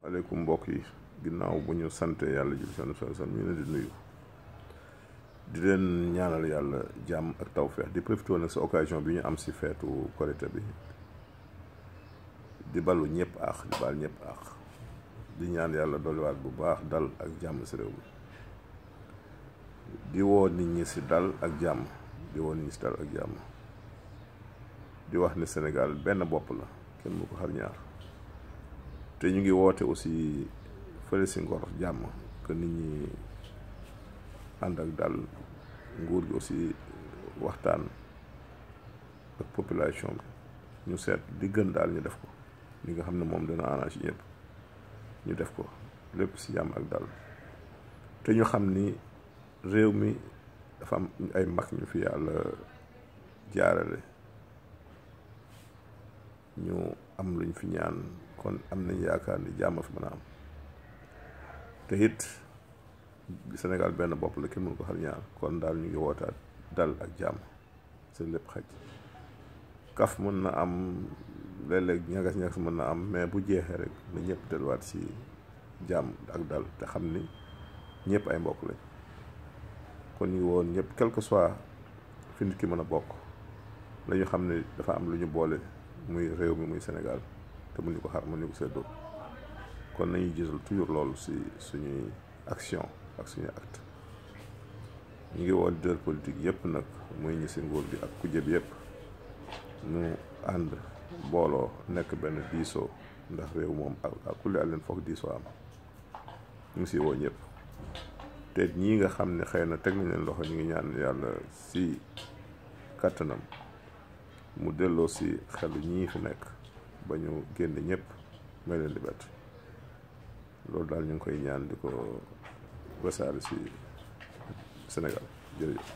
aleykum mbokk yi ginnaaw bu ñu sante yàlla jul son ñu leen di nuyu di leen ñaanal yàlla jàmm ak tawfeex di profité nag sa occasion bi ñu am si feetu korité bi di balu ñëpp aax di bal ñëpp aax di ñaan yàlla dolliwaat bu baax dal ak jàmm si réew mi di woo nit ñi si dal ak jàmm di woo nit ñi si dal ak jàmm di wax ni Sénégal benn bopp la kenn mu ko xar ñaar te ñu ngi woote aussi fële si Ngor jàmm que nit ñi ànd ak dal nguur gi aussi waxtaan ak population bi ñu seet di gën daal ñu def ko li nga xam ne moom dina arrangé ñëpp ñu def ko lépp si jàmm ak dal te ñu xam ni réew mi dafa am ay mag ñu fi yàlla jaarale ñu am luñ fi ñaan kon am nañ yaakaar ni jàmm fi mën a am te it Sénégal benn bopp la kenn mënu ko xar ñaar kon daal ñu ngi wootaat dal ak jàmm seen lépp xaj kaf mën na am léeg-léeg ñagas-ñagas mën na am mais bu jeexee rek na ñëpp delluwaat si jàmm ak dal te xam ni ñëpp ay mbokk lañ kon ñu woon ñëpp quel que soit fi nit ki mën a bokk la ñu xam ne dafa am lu ñu boole muy réew mi muy Sénégal te mënuñu ko xar mënuñu ko seddoo kon nañuy gisal toujours loolu si suñuy action ak suñuy acte ñu ngi woon leader politique yëpp nag muy ñi si nguur bi ak kujje bi yëpp ñu ànd booloo nekk benn diisoo ndax réew moom ak kulli àlleen foog diisoo am ñu ngi si woo ñëpp te ñii nga xam ne xëy na teg nañ leen loxo ñu ngi ñaan yàlla si kàttanam mu delloo si xelu ñii fi nekk ba ñu génn ñëpp may leen liberté loolu daal ñu ngi koy ñaan di ko wasaare si Sénégal jërëjëf